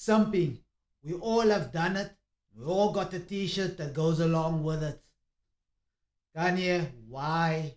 Simping. We all have done it. We all got the t-shirt that goes along with it. Kanye, why?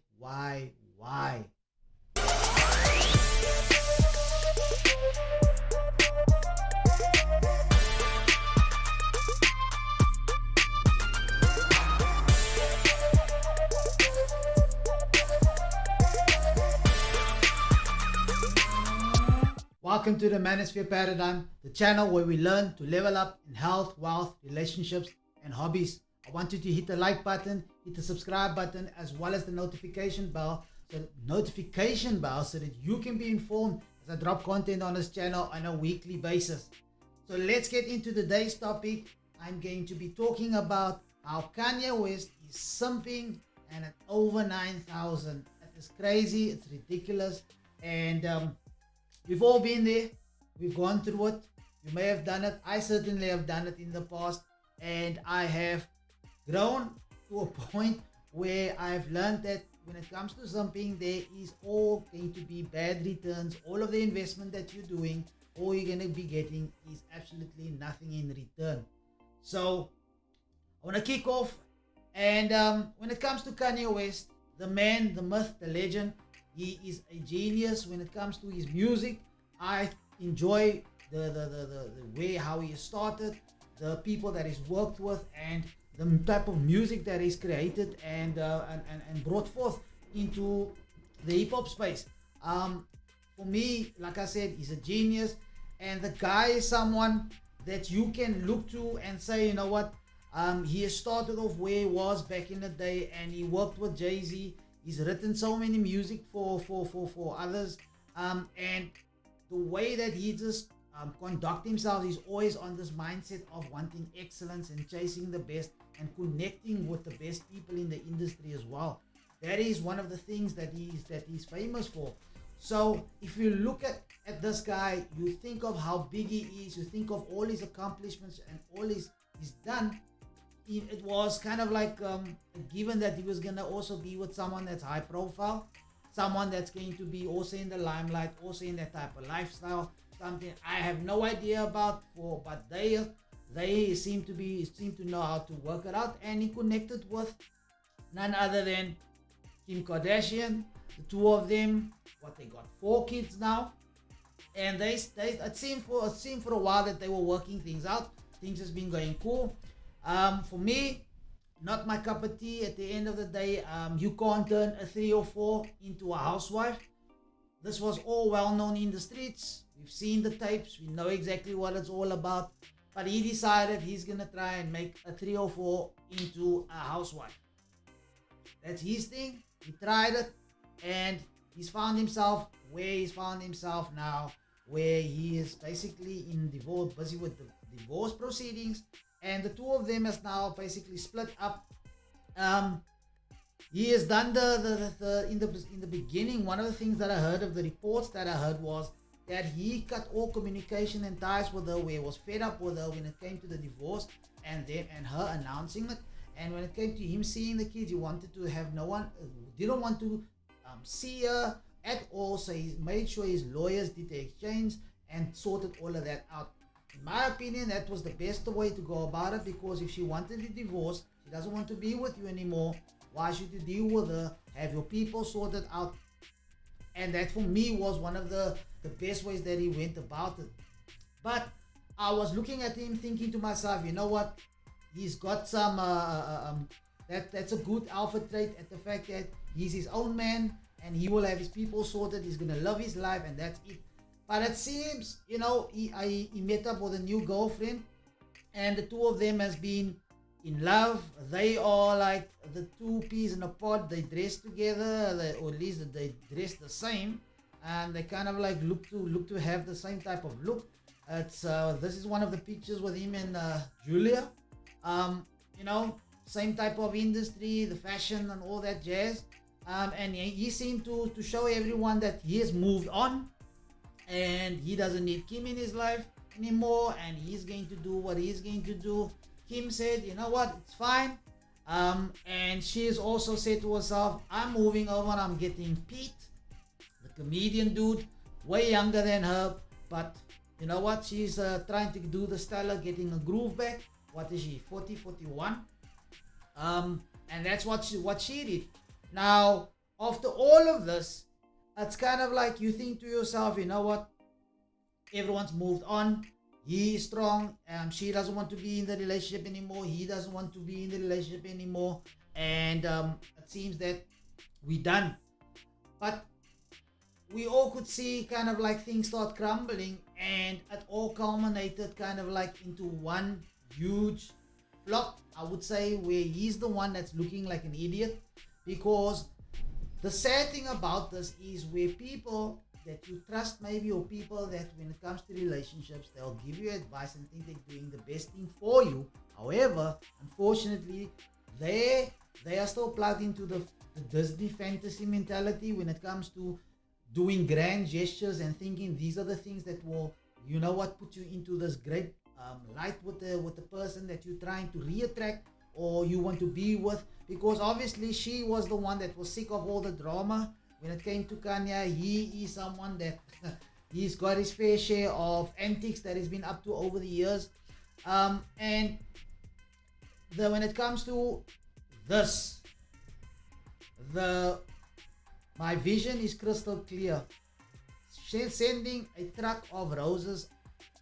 Welcome to the Manosphere Paradigm, the channel where we learn to level up in health, wealth, relationships, and hobbies. I want you to hit the like button, hit the subscribe button, as well as the notification bell, so that you can be informed as I drop content on this channel on a weekly basis. So let's get into today's topic. I'm going to be talking about how Kanye West is simping and at over 9,000. It is crazy, it's ridiculous, and we've all been there. We've gone through it. You may have done it. I certainly have done it in the past. And I have grown to a point where I've learned that when it comes to something, there is all going to be bad returns. All of the investment that you're doing, all you're going to be getting is absolutely nothing in return. So I want to kick off. And when it comes to Kanye West, the man, the myth, the legend, he is a genius when it comes to his music. I enjoy the way how he started, the people that he's worked with, and the type of music that he's created and brought forth into the hip hop space. For me, like I said, he's a genius, and the guy is someone that you can look to and say, you know what, he has started off where he was back in the day, and he worked with Jay-Z. He's written so many music for others, and the way that he just conduct himself, he's always on this mindset of wanting excellence and chasing the best and connecting with the best people in the industry as well. That is one of the things that he's famous for. So if you look at this guy, you think of how big he is, you think of all his accomplishments and all he's done. It was kind of like given that he was going to also be with someone that's high profile, someone that's going to be also in the limelight, also in that type of lifestyle, something I have no idea about, but they seem to know how to work it out. And he connected with none other than Kim Kardashian. The two of them, they got 4 kids now, and it seemed for a while that they were working things out. Things has been going cool. For me, not my cup of tea. At the end of the day, you can't turn a 3 or 4 into a housewife. This was all well known in the streets. We've seen the tapes. We know exactly what it's all about. But he decided he's going to try and make a 3 or 4 into a housewife. That's his thing. He tried it, and he's found himself where he's found himself now, where he is basically in divorce, busy with the divorce proceedings. And the two of them is now basically split up. He has done in the beginning. One of the things that I heard of the reports that I heard was that he cut all communication and ties with her, where he was fed up with her when it came to the divorce and her announcing it. And when it came to him seeing the kids, he wanted to have no one, didn't want to see her at all. So he made sure his lawyers did the exchange and sorted all of that out. In my opinion, that was the best way to go about it, because if she wanted a divorce, she doesn't want to be with you anymore, why should you deal with her? Have your people sorted out. And that for me was one of the best ways that he went about it. But I was looking at him thinking to myself, you know what, he's got some that's a good alpha trait, at the fact that he's his own man and he will have his people sorted. He's gonna love his life, and that's it. But it seems, he met up with a new girlfriend, and the two of them has been in love. They are like the two peas in a pod. They dress together, or at least they dress the same, and they kind of like look to have the same type of look. It's this is one of the pictures with him and Julia. Same type of industry, the fashion and all that jazz. And he seemed to show everyone that he has moved on, and he doesn't need Kim in his life anymore, and he's going to do what he's going to do. Kim said, you know what, it's fine. And she's also said to herself, I'm moving over, I'm getting Pete, the comedian dude, way younger than her, but You know what? She's trying to do the Stella, getting a groove back. What is she? 40, 41. And that's what she did. Now, after all of this, it's kind of like you think to yourself, you know what? Everyone's moved on. He is strong. She doesn't want to be in the relationship anymore. He doesn't want to be in the relationship anymore. And it seems that we're done. But we all could see kind of like things start crumbling, and it all culminated kind of like into one huge flop, I would say, where he's the one that's looking like an idiot. Because the sad thing about this is where people that you trust maybe, or people that when it comes to relationships, they'll give you advice and think they're doing the best thing for you. However, unfortunately, they are still plugged into the Disney fantasy mentality when it comes to doing grand gestures and thinking these are the things that will, you know what, put you into this great light with the person that you're trying to re-attract or you want to be with. Because obviously she was the one that was sick of all the drama. When it came to Kanye, he is someone that he's got his fair share of antics that he's been up to over the years. And when it comes to this, my vision is crystal clear. Sending a truck of roses,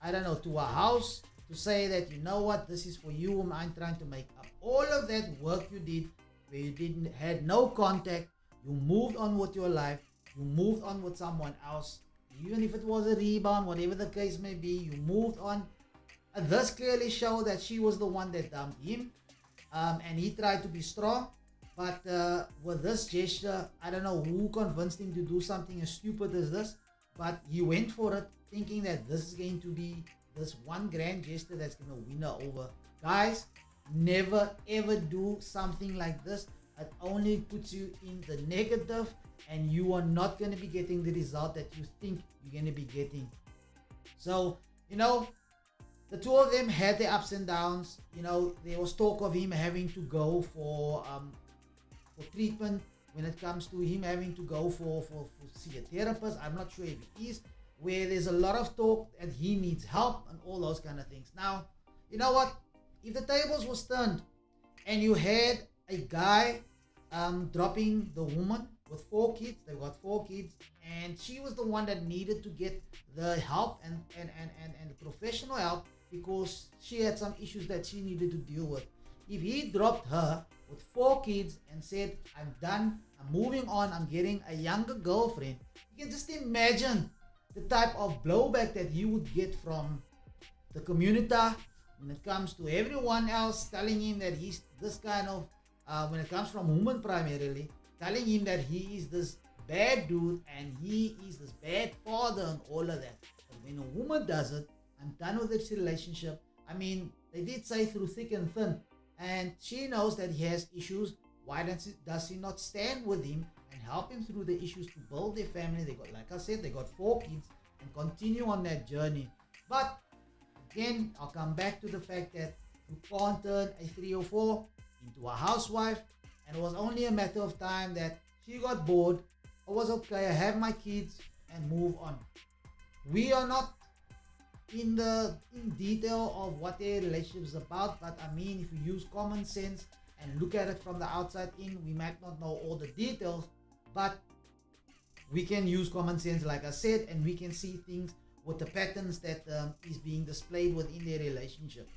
I don't know, to a house to say that, you know what, this is for you, and I'm trying to make up all of that work you did, where you had no contact, you moved on with your life, you moved on with someone else, even if it was a rebound, whatever the case may be, you moved on. And this clearly showed that she was the one that dumped him, and he tried to be strong. But with this gesture, I don't know who convinced him to do something as stupid as this, but he went for it, thinking that this is going to be this one grand gesture that's going to win her over. Guys, never ever do something like this. It only puts you in the negative, and you are not going to be getting the result that you think you're going to be getting. So, you know, the two of them had their ups and downs. You know, there was talk of him having to go for treatment, when it comes to him having to go for see a therapist. I'm not sure if he is, where there's a lot of talk that he needs help and all those kind of things. Now, you know what? If the tables was turned and you had a guy dropping the woman with 4 kids, they got 4 kids, and she was the one that needed to get the help and the professional help because she had some issues that she needed to deal with. If he dropped her with 4 kids and said, I'm done, I'm moving on, I'm getting a younger girlfriend, you can just imagine the type of blowback that he would get from the community when it comes to everyone else telling him that he's this kind of, when it comes from women primarily, telling him that he is this bad dude and he is this bad father and all of that. But when a woman does it, I'm done with this relationship. I mean, they did say through thick and thin, and she knows that he has issues. Why does she not stand with him and help him through the issues to build their family? They got, like I said, they got 4 kids and continue on that journey. But again, I'll come back to the fact that you can't turn a 304 into a housewife, and it was only a matter of time that she got bored. It was okay, I have my kids and move on. We are not in detail of what their relationship is about, but I mean, if you use common sense and look at it from the outside in, we might not know all the details, but we can use common sense, like I said, and we can see things with the patterns that is being displayed within their relationship.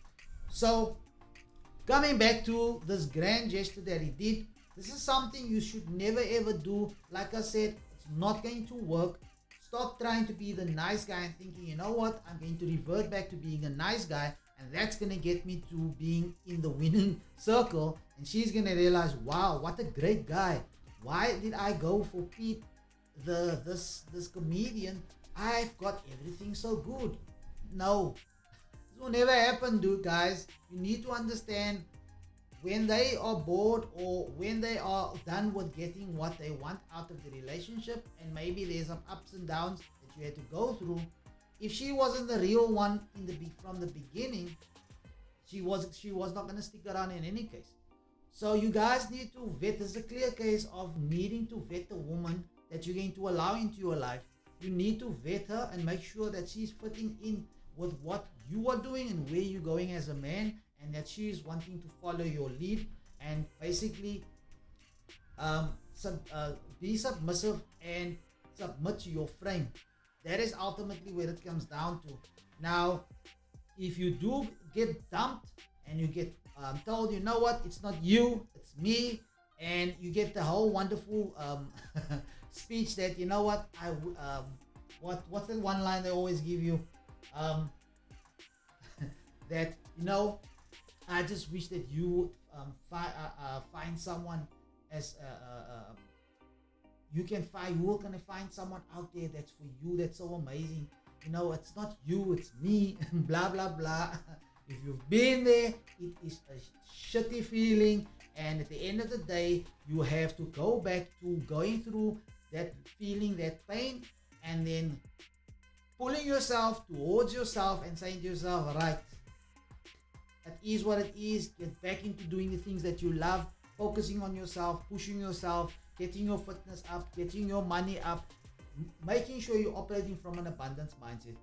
So coming back to this grand gesture that he did, this is something you should never ever do. Like I said, it's not going to work. Stop trying to be the nice guy and thinking, you know what, I'm going to revert back to being a nice guy, and that's going to get me to being in the winning circle. And she's going to realize, wow, what a great guy. Why did I go for Pete, this comedian? I've got everything so good. No, this will never happen, dude, guys. You need to understand, when they are bored or when they are done with getting what they want out of the relationship, and maybe there's some ups and downs that you had to go through, if she wasn't the real one from the beginning, she was not going to stick around in any case. So you guys need to vet. This is a clear case of needing to vet the woman that you're going to allow into your life. you need to vet her and make sure that she's fitting in with what you are doing and where you're going as a man, and that she is wanting to follow your lead and basically be submissive and submit to your frame. That is ultimately where it comes down to. Now, if you do get dumped and you get told, you know what, it's not you, it's me, and you get the whole wonderful speech that, you know what, what's the one line they always give you, that, you know, I just wish that you would find someone as you are gonna find someone out there that's for you, that's so amazing. You know, it's not you, it's me, blah blah blah. If you've been there, it is a shitty feeling, and at the end of the day, you have to go back to going through that feeling, that pain, and then pulling yourself towards yourself and saying to yourself, right, that is what it is. Get back into doing the things that you love, focusing on yourself, pushing yourself, getting your fitness up, getting your money up, making sure you're operating from an abundance mindset.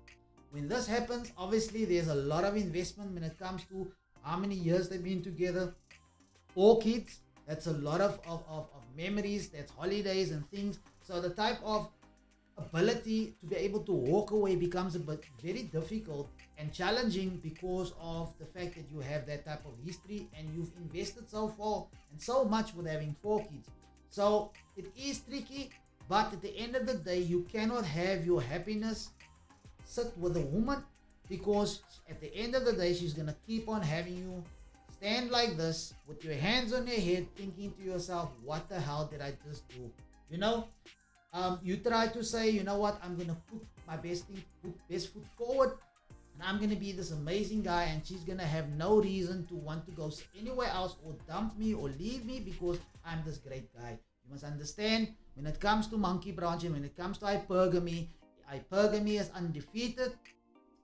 When this happens, obviously there's a lot of investment when it comes to how many years they've been together. 4 kids, that's a lot of memories, that's holidays and things. So the type of ability to be able to walk away becomes a bit very difficult and challenging because of the fact that you have that type of history and you've invested so far and so much with having 4 kids. So it is tricky, but at the end of the day, you cannot have your happiness sit with a woman, because at the end of the day, she's gonna keep on having you stand like this with your hands on your head, thinking to yourself, what the hell did I just do? You know, you try to say, you know what, I'm gonna put my best foot forward, and I'm gonna be this amazing guy, and she's gonna have no reason to want to go anywhere else or dump me or leave me because I'm this great guy. You must understand, when it comes to monkey branch and when it comes to hypergamy is undefeated.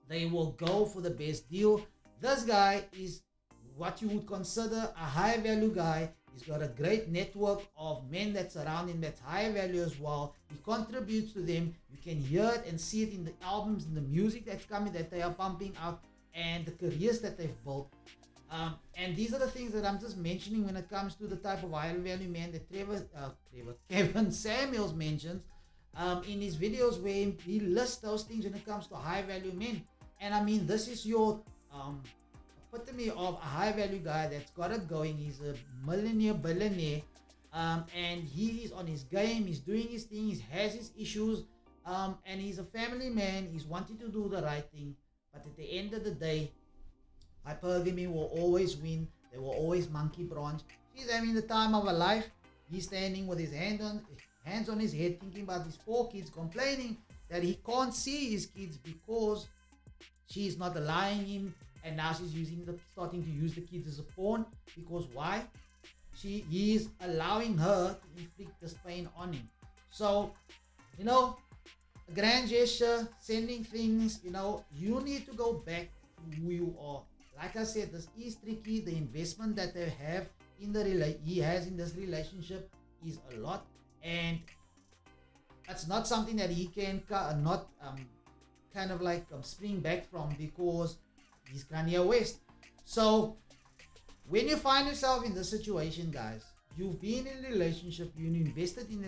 They will go for the best deal. This guy is what you would consider a high value guy. He's got a great network of men that surround him that's high value as well. He contributes to them. You can hear it and see it in the albums and the music that's coming, that they are pumping out, and the careers that they've built. And these are the things that I'm just mentioning when it comes to the type of high value man that Kevin Samuels mentions in his videos, where he lists those things when it comes to high value men. And I mean, this is your epitome of a high value guy that's got it going. He's a millionaire, billionaire, and he is on his game. He's doing his thing. He has his issues, and he's a family man. He's wanting to do the right thing, but at the end of the day, hypergamy will always win. They will always monkey branch. She's having the time of her life. He's standing with his hands on his head, thinking about his 4 kids, complaining that he can't see his kids because she's not allowing him, and now she's starting to use the kids as a pawn. Because why? He is allowing her to inflict this pain on him. So, you know, a grand gesture, sending things, you know, you need to go back to who you are. Like I said, this is tricky. The investment that they have he has in this relationship is a lot, and that's not something that he can spring back from, because he's Kanye West. So when you find yourself in this situation, guys, you've been in a relationship, you invested in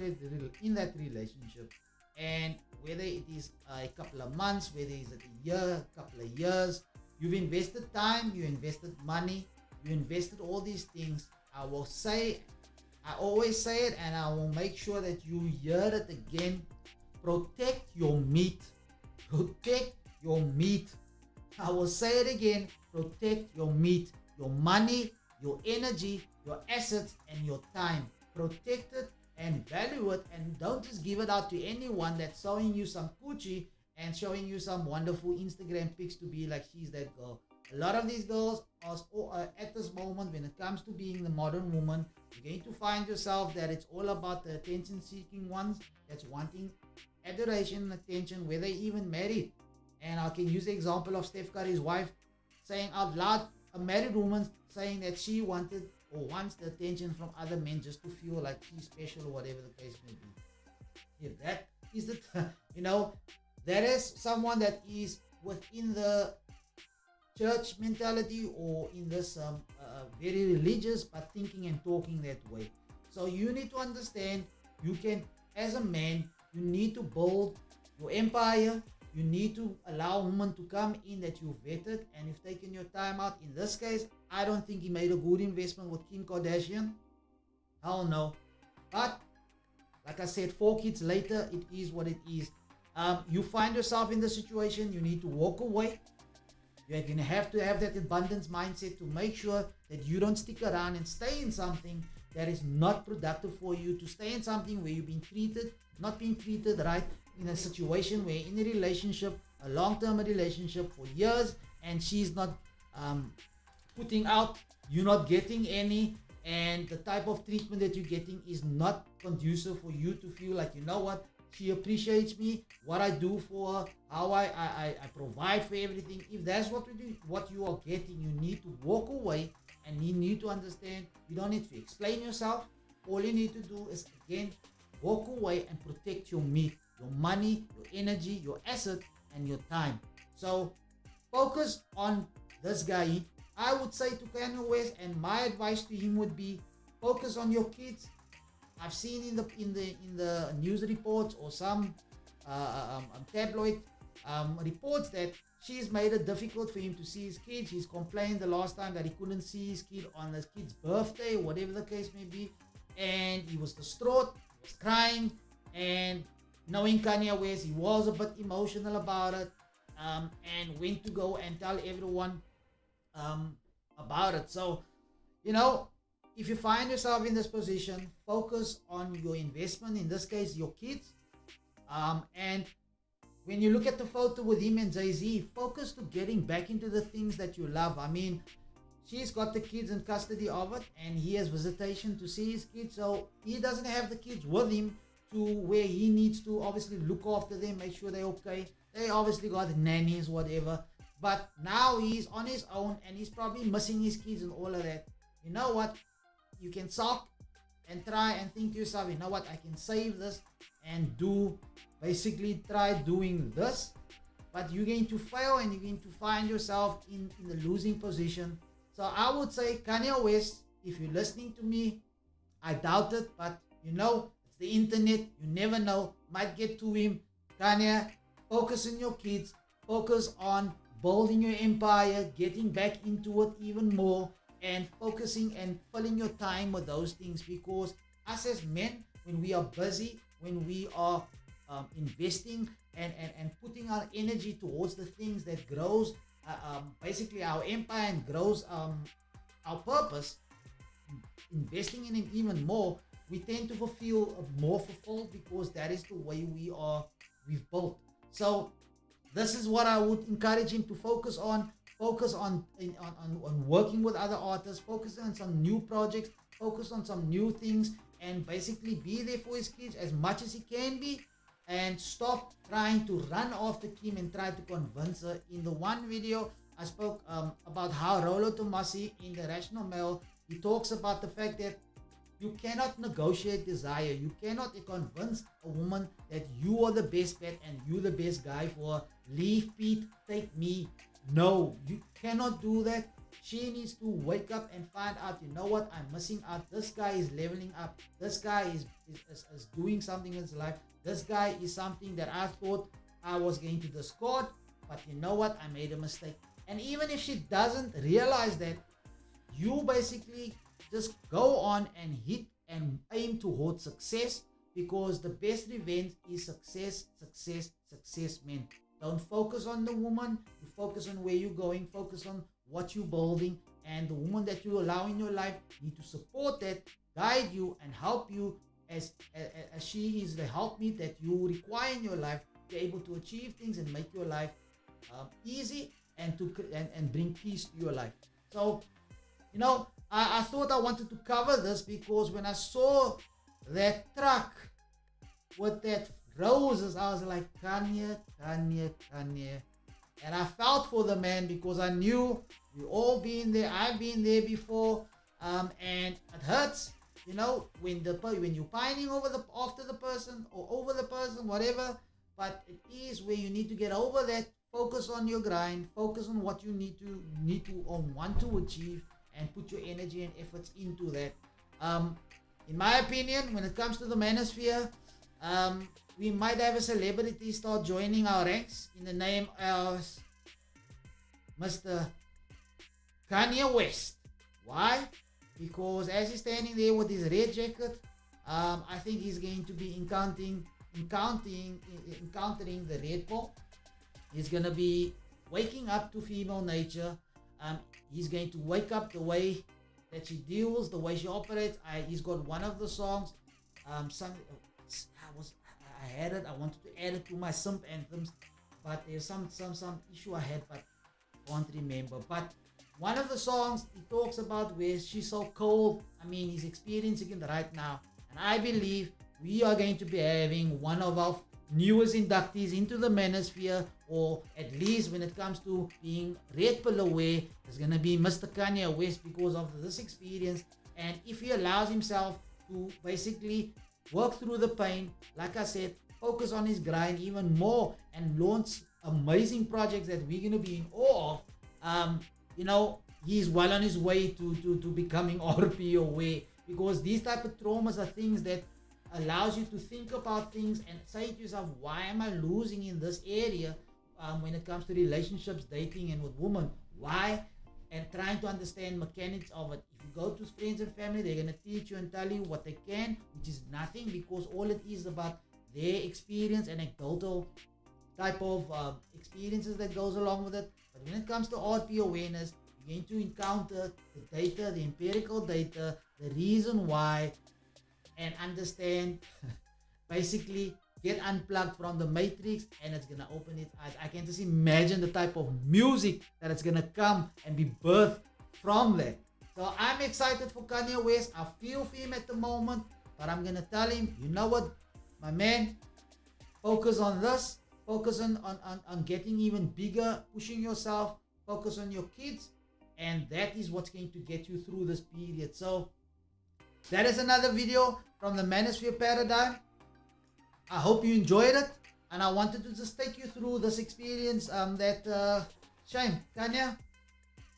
that relationship, and whether it is a couple of months, whether it's a year, a couple of years, you've invested time, you invested money, you invested all these things. I always say it, and I will make sure that you hear it again. Protect your meat. Protect your meat. I will say it again. Protect your meat. Your money, your energy, your assets, and your time. Protect it and value it, and don't just give it out to anyone that's showing you some coochie and showing you some wonderful Instagram pics to be like she's that girl. A lot of these girls are at this moment, when it comes to being the modern woman, you're going to find yourself that it's all about the attention-seeking ones that's wanting adoration and attention, whether they're even married. And I can use the example of Steph Curry's wife saying out loud, a married woman saying that she wanted or wants the attention from other men just to feel like she's special or whatever the case may be. If that is the, you know, that is someone that is within the church mentality or in this very religious but thinking and talking that way. So you need to understand, you can, as a man, you need to build your empire. You need to allow women to come in that you've vetted and you've taken your time out. In this case, I don't think he made a good investment with Kim Kardashian. Hell no. But like I said, 4 kids later, it is what it is. You find yourself in the situation, you need to walk away. You're going to have that abundance mindset to make sure that you don't stick around and stay in something that is not productive for you, to stay in something where you've been treated, not being treated right, in a situation where in a relationship, a long-term relationship for years, and she's not putting out, you're not getting any, and the type of treatment that you're getting is not conducive for you to feel like, you know what, she appreciates me, what I do for her, how I provide for everything. If that's what we do, what you are getting, you need to walk away, and you need to understand, you don't need to explain yourself. All you need to do is, again, walk away and protect your meat, your money, your energy, your asset, and your time. So focus on this guy. I would say to Kanye West, and my advice to him would be, focus on your kids. I've seen in the news reports or some tabloid reports that she's made it difficult for him to see his kids. He's complained the last time that he couldn't see his kid on his kid's birthday, whatever the case may be, and he was distraught, he was crying, and knowing Kanye West, he was a bit emotional about it, and went to go and tell everyone about it. So, you know, if you find yourself in this position, focus on your investment, in this case, your kids. And when you look at the photo with him and Jay-Z, focus to getting back into the things that you love. I mean, she's got the kids in custody of it, and he has visitation to see his kids. So he doesn't have the kids with him to where he needs to obviously look after them, make sure they're okay. They obviously got nannies, whatever. But now he's on his own, and he's probably missing his kids and all of that. You know what? You can sulk and try and think to yourself, you know what, I can save this and basically try doing this, but you're going to fail and you're going to find yourself in the losing position. So I would say, Kanye West, if you're listening to me, I doubt it, but you know, it's the internet, you never know, might get to him. Kanye, focus on your kids, focus on building your empire, getting back into it even more, and focusing and filling your time with those things, because us as men, when we are busy, when we are investing and putting our energy towards the things that grows basically our empire and grows our purpose, investing in it even more, we tend to feel more fulfilled, because that is the way we've built. So this is what I would encourage him to focus on. Focus on working with other artists, focus on some new projects, focus on some new things, and basically be there for his kids as much as he can be, and stop trying to run after Kim and try to convince her. In the one video, I spoke about how Rollo Tomasi in the Rational Male, he talks about the fact that you cannot negotiate desire. You cannot convince a woman that you are the best bet and you're the best guy for her. Leave Pete, take me. No, you cannot do that. She needs to wake up and find out, you know what, I'm missing out. This guy is leveling up. This guy is doing something in his life. This guy is something that I thought I was going to discard, but you know what, I made a mistake. And even if she doesn't realize that, you basically just go on and hit and aim towards success, because the best revenge is success, success, success, man. Don't focus on the woman, you focus on where you're going, focus on what you're building, and the woman that you allow in your life need to support that, guide you, and help you as she is the helpmeet that you require in your life to be able to achieve things and make your life easy and bring peace to your life. So, you know, I thought I wanted to cover this, because when I saw that truck with that roses, I was like, Kanye. And I felt for the man, because I knew we all been there. I've been there before, and it hurts. when you're pining after the person or over the person, whatever. But it is where you need to get over that. Focus on your grind. Focus on what you need to or want to achieve, and put your energy and efforts into that. In my opinion, when it comes to the manosphere, we might have a celebrity start joining our ranks in the name of Mr. Kanye West. Why? Because as he's standing there with his red jacket, I think he's going to be encountering the red pill. He's going to be waking up to female nature. He's going to wake up the way that she deals, the way she operates. He's got one of the songs. I had it. I wanted to add it to my simp anthems, but there's some issue I had, but I can't remember. But one of the songs he talks about where she's so cold. I mean, he's experiencing it right now, and I believe we are going to be having one of our newest inductees into the manosphere, or at least when it comes to being red pill aware, is going to be Mr. Kanye West because of this experience. And if he allows himself to basically work through the pain, like I said, focus on his grind even more, and launch amazing projects that we're going to be in awe of, he's well on his way to becoming RP aware, because these type of traumas are things that allows you to think about things and say to yourself, why am I losing in this area when it comes to relationships, dating, and with women? Why? And trying to understand mechanics of it. If you go to friends and family, they're going to teach you and tell you what they can, which is nothing, because all it is about their experience, anecdotal type of experiences that goes along with it. But when it comes to RP awareness, you're going to encounter the data, the empirical data, the reason why, and understand, basically get unplugged from the matrix, and it's gonna open its eyes. I can just imagine the type of music that it's gonna come and be birthed from that. So I'm excited for Kanye West. I feel for him at the moment, but I'm gonna tell him, you know what, my man, focus on this, focus on getting even bigger, pushing yourself, focus on your kids, and that is what's going to get you through this period. So that is another video from the Manosphere Paradigm. I hope you enjoyed it, and I wanted to just take you through this experience shame, Kanye,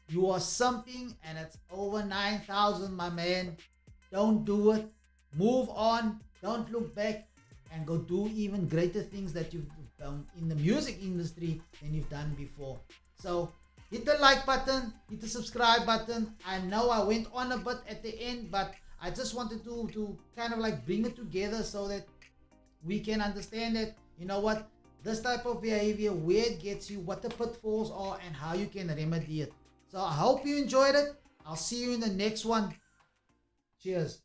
you are something, and it's over 9,000, my man. Don't do it. Move on. Don't look back, and go do even greater things that you've done in the music industry than you've done before. So hit the like button, hit the subscribe button. I know I went on a bit at the end, but I just wanted to kind of like bring it together so that we can understand that, you know what, this type of behavior, where it gets you, what the pitfalls are, and how you can remedy it. So I hope you enjoyed it. I'll see you in the next one. Cheers.